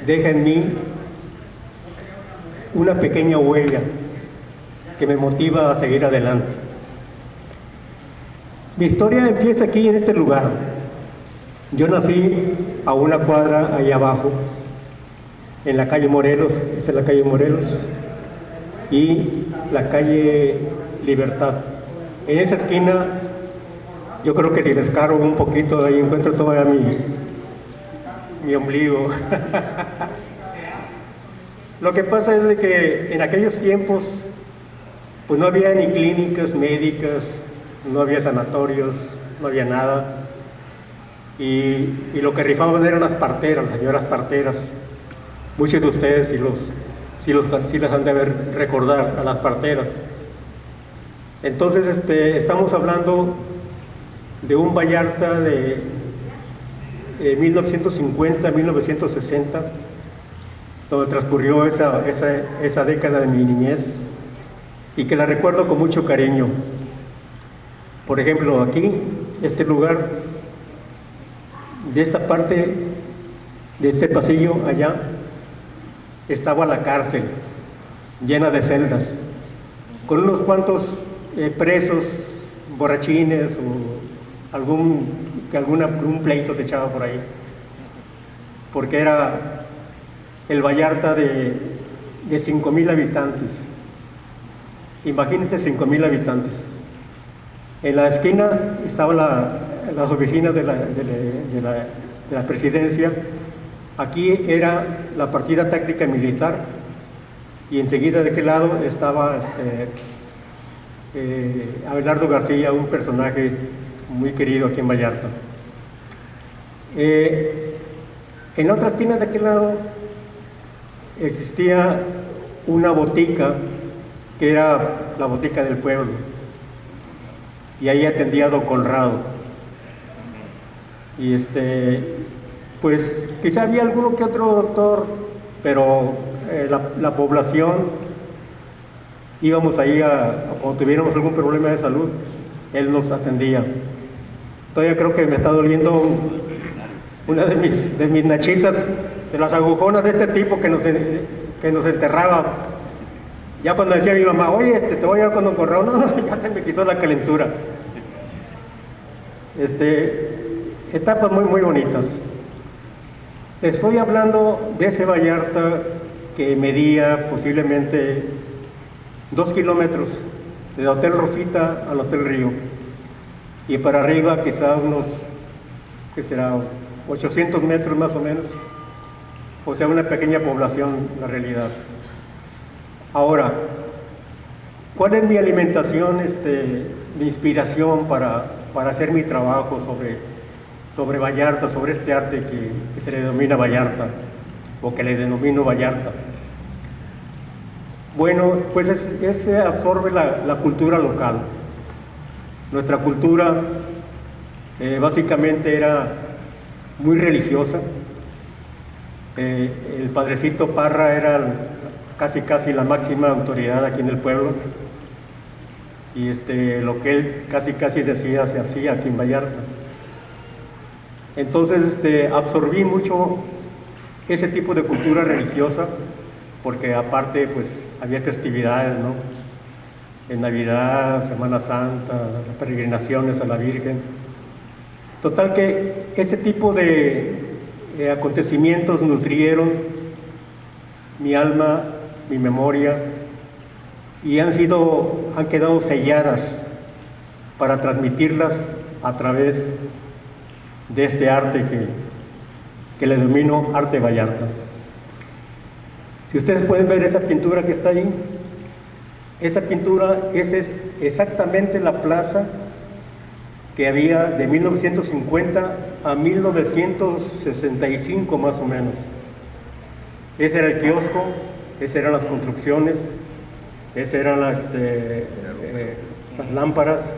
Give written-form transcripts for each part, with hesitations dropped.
deja en mí una pequeña huella que me motiva a seguir adelante. Mi historia empieza aquí en este lugar. Yo nací a una cuadra allá abajo, en la calle Morelos, esta es la calle Morelos, y la calle Libertad. En esa esquina, yo creo que si les cargo un poquito, ahí encuentro todavía mi ombligo. Lo que pasa es de que en aquellos tiempos, pues no había ni clínicas médicas, no había sanatorios, no había nada. Y lo que rifaban eran las parteras, las señoras parteras. Muchos de ustedes sí las han de ver recordar a las parteras. Entonces, estamos hablando de un Vallarta de 1950 a 1960, donde transcurrió esa década de mi niñez y que la recuerdo con mucho cariño. Por ejemplo, aquí, este lugar, de esta parte, de este pasillo allá, estaba la cárcel, llena de celdas, con unos cuantos presos, borrachines o algún pleito se echaba por ahí, porque era el Vallarta de 5,000 habitantes. Imagínense 5,000 habitantes. En la esquina estaban las oficinas de la presidencia. Aquí era la partida táctica militar y enseguida de aquel lado estaba Abelardo García, un personaje muy querido aquí en Vallarta. En la otra esquina de aquel lado existía una botica que era la botica del pueblo, y ahí atendía a don Conrado. Y pues quizá había alguno que otro doctor, pero la población íbamos ahí cuando tuviéramos algún problema de salud, él nos atendía. Todavía creo que me está doliendo una de mis nachitas, de las agujonas de este tipo que nos enterraba. Ya cuando decía mi mamá, oye, te voy a ir con don Conrado, no, ya se me quitó la calentura. Etapas muy, muy bonitas. Estoy hablando de ese Vallarta que medía posiblemente 2 kilómetros, del Hotel Rosita al Hotel Río, y para arriba quizá unos, ¿qué será?, 800 metros más o menos, o sea, una pequeña población, la realidad. Ahora, ¿cuál es mi alimentación, mi inspiración para hacer mi trabajo sobre Vallarta, sobre este arte que se le denomina Vallarta, o que le denomino Vallarta? Bueno, pues absorbe la cultura local. Nuestra cultura básicamente era muy religiosa. El padrecito Parra era casi la máxima autoridad aquí en el pueblo, y lo que él casi decía se hacía aquí en Vallarta. Entonces absorbí mucho ese tipo de cultura religiosa, porque aparte pues había festividades, ¿no? En Navidad, Semana Santa, las peregrinaciones a la Virgen. Total que ese tipo de acontecimientos nutrieron mi alma, mi memoria, y han quedado selladas para transmitirlas a través de este arte que le denomino Arte Vallarta. Si ustedes pueden ver esa pintura que está ahí, esa pintura es exactamente la plaza que había de 1950 a 1965 más o menos. Ese era el kiosco, esas eran las construcciones, esas eran las lámparas,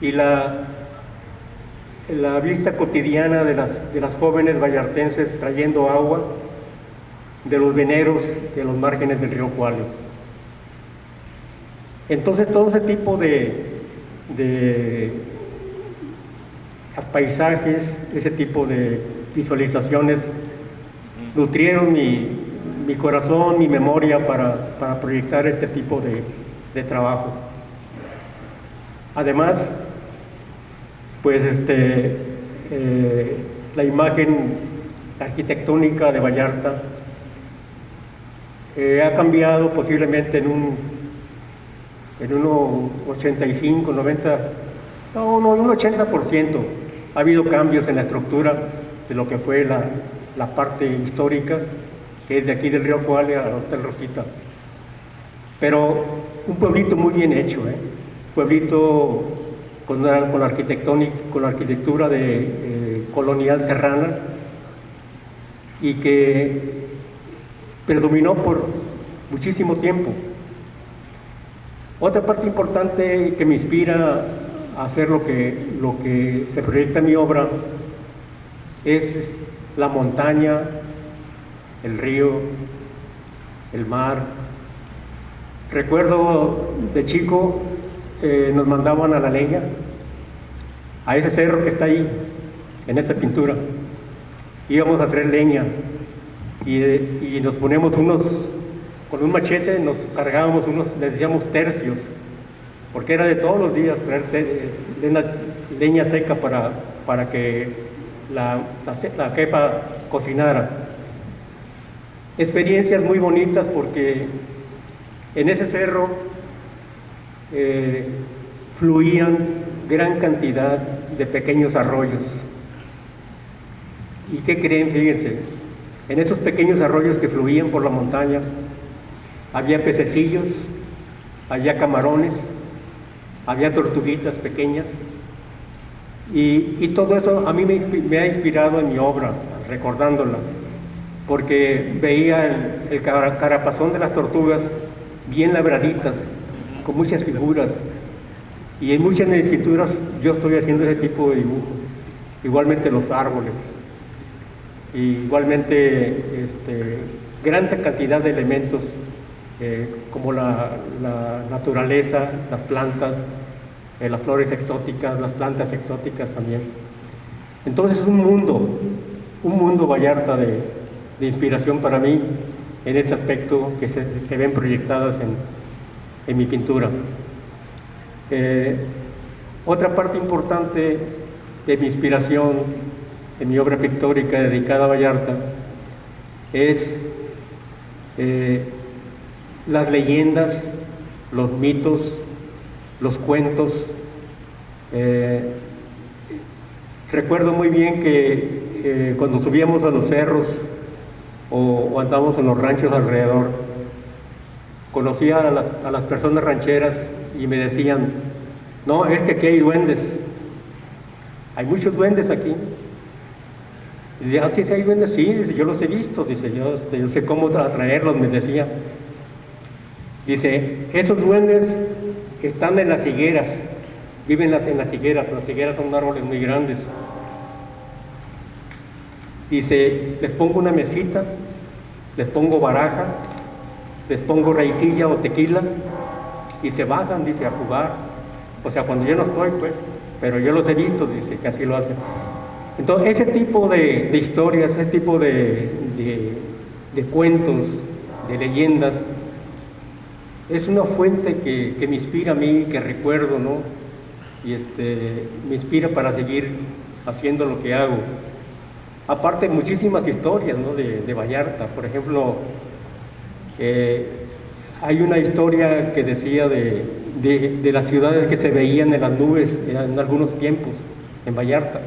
y la vista cotidiana de las jóvenes vallartenses trayendo agua de los veneros de los márgenes del río Cuale. Entonces todo ese tipo de paisajes, ese tipo de visualizaciones nutrieron mi corazón, mi memoria para proyectar este tipo de trabajo. Además, pues la imagen arquitectónica de Vallarta ha cambiado posiblemente en un 85, 90, no, un 80%. Ha habido cambios en la estructura de lo que fue la parte histórica, que es de aquí del Río Cuale al Hotel Rosita. Pero un pueblito muy bien hecho, pueblito con la arquitectura colonial serrana, y que predominó por muchísimo tiempo. Otra parte importante que me inspira a hacer lo que se proyecta en mi obra es la montaña, el río, el mar. Recuerdo de chico, nos mandaban a la leña, a ese cerro que está ahí, en esa pintura. Íbamos a traer leña y nos ponemos con un machete, nos cargábamos les decíamos tercios, porque era de todos los días traer leña seca para que la jefa cocinara. Experiencias muy bonitas, porque en ese cerro fluían gran cantidad de pequeños arroyos. ¿Y qué creen? Fíjense, en esos pequeños arroyos que fluían por la montaña había pececillos, había camarones, había tortuguitas pequeñas, y todo eso a mí me ha inspirado en mi obra, recordándola, porque veía el carapazón de las tortugas bien labraditas, con muchas figuras, y en muchas de mis pinturas yo estoy haciendo ese tipo de dibujo. Igualmente los árboles, igualmente gran cantidad de elementos, como la naturaleza, las plantas, las flores exóticas, las plantas exóticas también. Entonces es un mundo Vallarta de inspiración para mí en ese aspecto, que se ven proyectadas en mi pintura. Otra parte importante de mi inspiración en mi obra pictórica dedicada a Vallarta es las leyendas, los mitos, los cuentos. Recuerdo muy bien que cuando subíamos a los cerros o andábamos en los ranchos alrededor, conocía a las personas rancheras y me decían: no, es que aquí hay duendes, hay muchos duendes aquí. Y dice: ah, sí, hay duendes, sí, dice, yo los he visto, dice, yo sé cómo atraerlos, me decía. Dice: esos duendes están en las higueras, viven en las higueras son árboles muy grandes. Dice: les pongo una mesita, les pongo baraja, les pongo raicilla o tequila, y se bajan, dice, a jugar. O sea, cuando yo no estoy, pues, pero yo los he visto, dice, que así lo hacen. Entonces, ese tipo de historias, ese tipo de cuentos, de leyendas, es una fuente que me inspira a mí, que recuerdo, ¿no? Y me inspira para seguir haciendo lo que hago. Aparte, muchísimas historias, ¿no? de Vallarta. Por ejemplo, hay una historia que decía de las ciudades que se veían en las nubes en algunos tiempos, en Vallarta,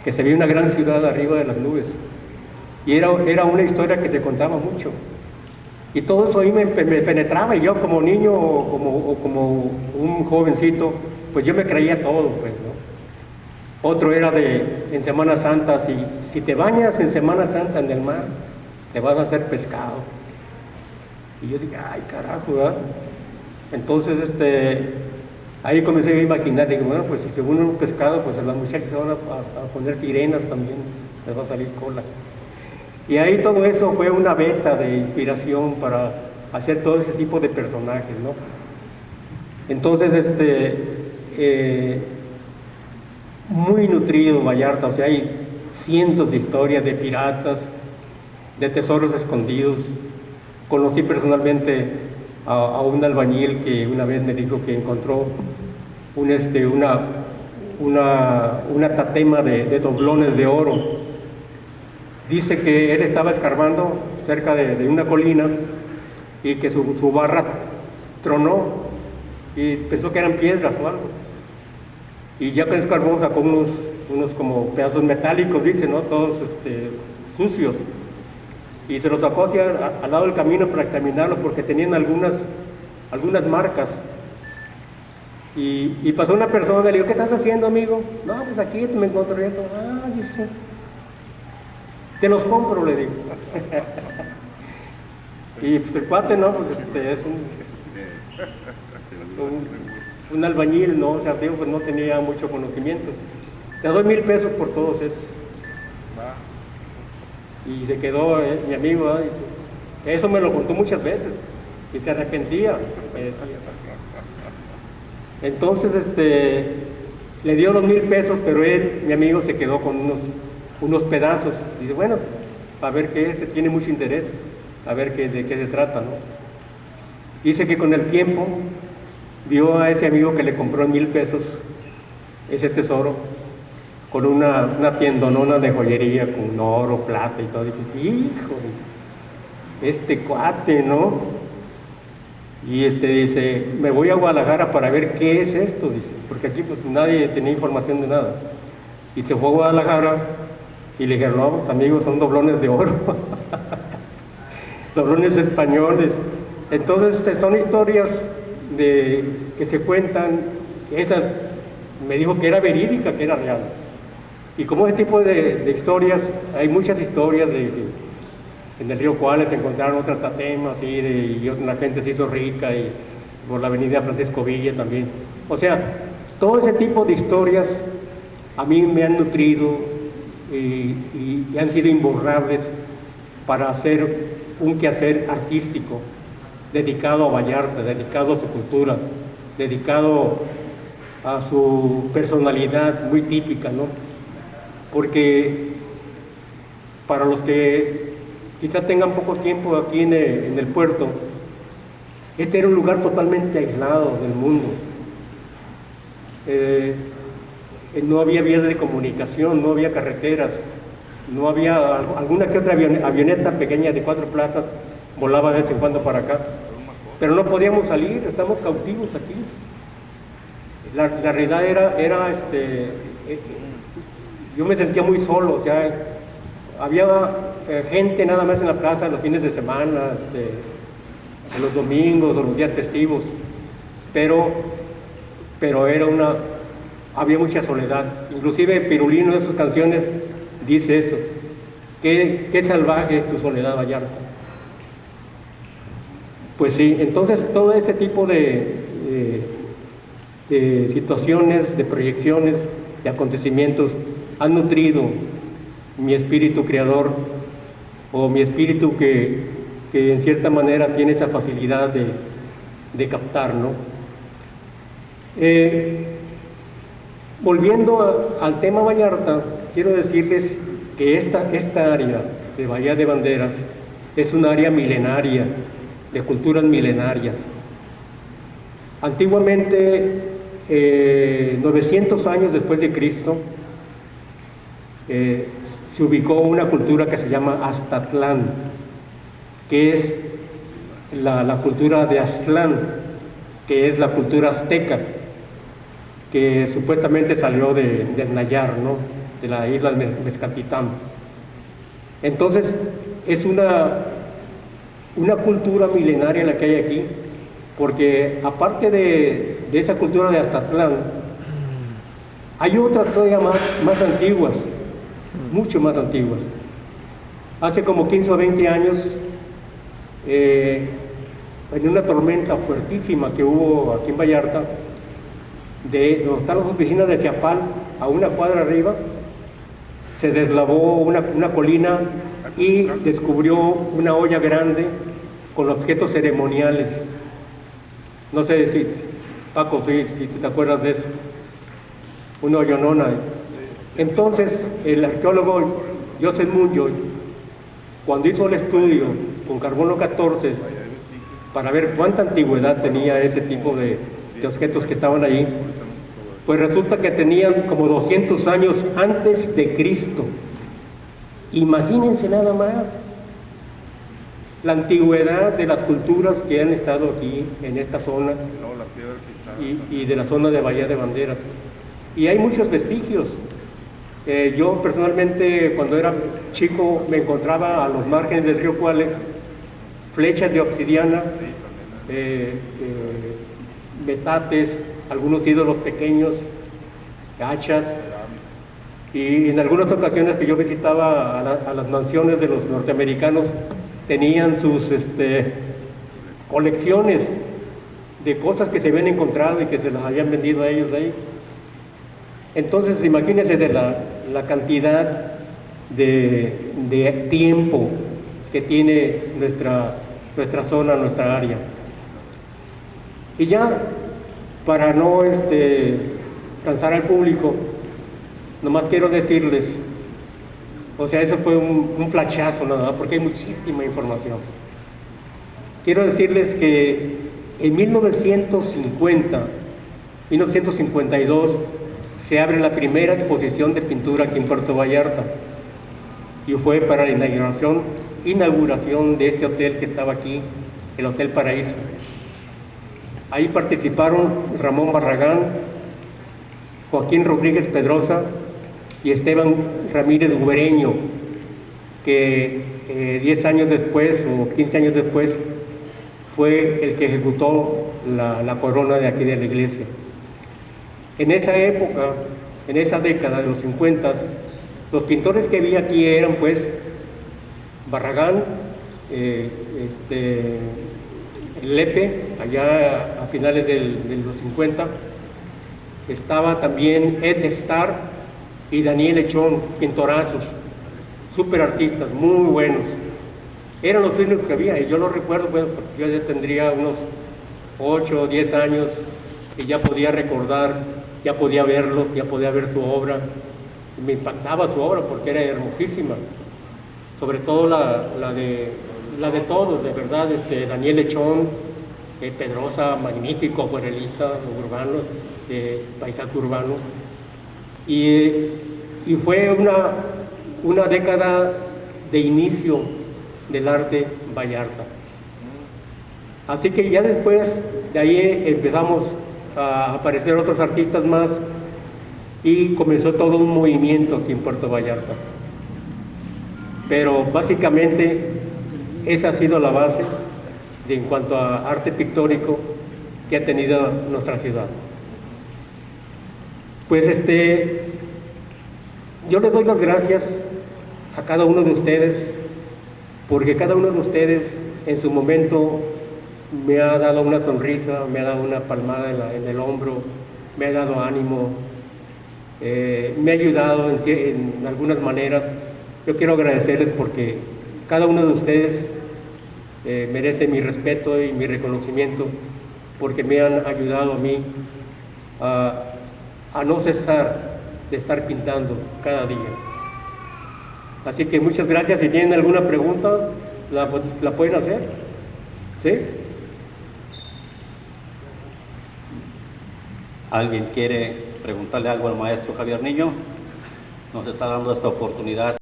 que se veía una gran ciudad arriba de las nubes. Y era una historia que se contaba mucho. Y todo eso ahí me penetraba, y yo como niño o como un jovencito, pues yo me creía todo, pues, ¿no? Otro era en Semana Santa: si te bañas en Semana Santa en el mar, te vas a hacer pescado. Y yo dije: ay, carajo, ¿verdad? Entonces, ahí comencé a imaginar, digo, bueno, pues si se une un pescado, pues las muchachas se van a poner sirenas también, les va a salir cola. Y ahí todo eso fue una veta de inspiración para hacer todo ese tipo de personajes, ¿no? Entonces, muy nutrido Vallarta, o sea, hay cientos de historias de piratas, de tesoros escondidos. Conocí personalmente a un albañil que una vez me dijo que encontró una tatema de doblones de oro. Dice que él estaba escarbando cerca de una colina y que su barra tronó y pensó que eran piedras o algo. Y ya que escarbó sacó unos como pedazos metálicos, dice, ¿no? Todos sucios. Y se los sacó hacia al lado del camino para examinarlo porque tenían algunas marcas. Y pasó una persona, le dijo, ¿qué estás haciendo, amigo? No, pues aquí me encontré esto. Ah, dice, te los compro, le digo. Y pues el cuate, no, pues es un albañil, ¿no? O sea, digo, pues no tenía mucho conocimiento. Te doy 1,000 pesos por todos esos. Y se quedó mi amigo, dice, eso me lo contó muchas veces y se arrepentía, me decía. Entonces le dio los 1,000 pesos, pero mi amigo se quedó con unos pedazos. Dice, bueno, a ver qué se tiene mucho interés, a ver de qué se trata, ¿no? Dice que con el tiempo vio a ese amigo que le compró en 1,000 pesos ese tesoro, con una tiendonona de joyería con oro, plata y todo. Y dije, hijo, este cuate, ¿no? Y dice, me voy a Guadalajara para ver qué es esto, dice, porque aquí pues nadie tenía información de nada. Y se fue a Guadalajara y le dijeron, no, pues, amigos, son doblones de oro, doblones españoles. Entonces son historias que se cuentan, esas me dijo que era verídica, que era real. Y como ese tipo de historias, hay muchas historias en el río Cuales se encontraron otras tatemas y otra gente se hizo rica y por la avenida Francisco Villa también. O sea, todo ese tipo de historias a mí me han nutrido y han sido imborrables para hacer un quehacer artístico dedicado a Vallarta, dedicado a su cultura, dedicado a su personalidad muy típica, ¿no? Porque para los que quizá tengan poco tiempo aquí en el puerto, este era un lugar totalmente aislado del mundo. No había vías de comunicación, no había carreteras, no había alguna que otra avioneta pequeña de 4 plazas volaba de vez en cuando para acá, pero no podíamos salir, estamos cautivos aquí. La realidad era yo me sentía muy solo, o sea, había gente nada más en la plaza los fines de semana, los domingos o los días festivos, pero había mucha soledad. Inclusive Pirulino en sus canciones dice eso, qué salvaje es tu soledad, Vallarta. Pues sí, entonces todo ese tipo de situaciones, de proyecciones, de acontecimientos han nutrido mi espíritu creador o mi espíritu que en cierta manera tiene esa facilidad de captar, ¿no? Volviendo al tema Vallarta, quiero decirles que esta área de Bahía de Banderas es un área milenaria, de culturas milenarias. Antiguamente, 900 años después de Cristo, se ubicó una cultura que se llama Aztatlán, que es la cultura de Aztlán, que es la cultura azteca, que supuestamente salió del Nayar, ¿no? De la isla de Mezcatitán. Entonces, es una cultura milenaria la que hay aquí, porque aparte de esa cultura de Aztatlán, hay otras todavía más antiguas, mucho más antiguas. Hace como 15 o 20 años, en una tormenta fuertísima que hubo aquí en Vallarta, donde están las oficinas de Ciapal, a una cuadra arriba, se deslavó una colina y descubrió una olla grande con objetos ceremoniales. No sé si Paco, si te acuerdas de eso. Una ollonona. Entonces, el arqueólogo Joseph Munjoy cuando hizo el estudio con carbono 14 para ver cuánta antigüedad tenía ese tipo de objetos que estaban ahí, pues resulta que tenían como 200 años antes de Cristo. Imagínense nada más la antigüedad de las culturas que han estado aquí en esta zona y de la zona de Bahía de Banderas. Y hay muchos vestigios. Yo personalmente, cuando era chico, me encontraba a los márgenes del río Cuale flechas de obsidiana, metates, algunos ídolos pequeños, hachas, y en algunas ocasiones que yo visitaba a las mansiones de los norteamericanos, tenían sus colecciones de cosas que se habían encontrado y que se las habían vendido a ellos ahí. Entonces, imagínense de la cantidad de tiempo que tiene nuestra zona, nuestra área. Y ya, para no cansar al público, nomás quiero decirles, o sea, eso fue un flachazo nada más, porque hay muchísima información. Quiero decirles que en 1952, se abre la primera exposición de pintura aquí en Puerto Vallarta, y fue para la inauguración de este hotel que estaba aquí, el Hotel Paraíso. Ahí participaron Ramón Barragán, Joaquín Rodríguez Pedrosa y Esteban Ramírez Gubereño, que 10 años después o 15 años después fue el que ejecutó la corona de aquí de la iglesia. En esa época, en esa década de los 50, los pintores que vi aquí eran pues Barragán, Lepe, allá a finales de los 50, estaba también Ed Starr y Daniel Echón, pintorazos, súper artistas, muy buenos. Eran los únicos que había, y yo lo recuerdo, pues, porque yo ya tendría unos 8 o 10 años y ya podía recordar, ya podía verlo, ya podía ver su obra. Me impactaba su obra porque era hermosísima, sobre todo la de todos, de verdad, Daniel Echón, Pedrosa, magnífico acuarelista urbano, paisaje urbano, y fue una década de inicio del arte Vallarta. Así que ya después de ahí empezamos a aparecer otros artistas más y comenzó todo un movimiento aquí en Puerto Vallarta. Pero básicamente esa ha sido la base en cuanto a arte pictórico que ha tenido nuestra ciudad. Pues yo les doy las gracias a cada uno de ustedes, porque cada uno de ustedes en su momento me ha dado una sonrisa, me ha dado una palmada en el hombro, me ha dado ánimo, me ha ayudado en algunas maneras. Yo quiero agradecerles porque cada uno de ustedes merece mi respeto y mi reconocimiento, porque me han ayudado a mí a no cesar de estar pintando cada día. Así que muchas gracias. Si tienen alguna pregunta, la pueden hacer. ¿Sí? ¿Alguien quiere preguntarle algo al maestro Javier Niño? Nos está dando esta oportunidad.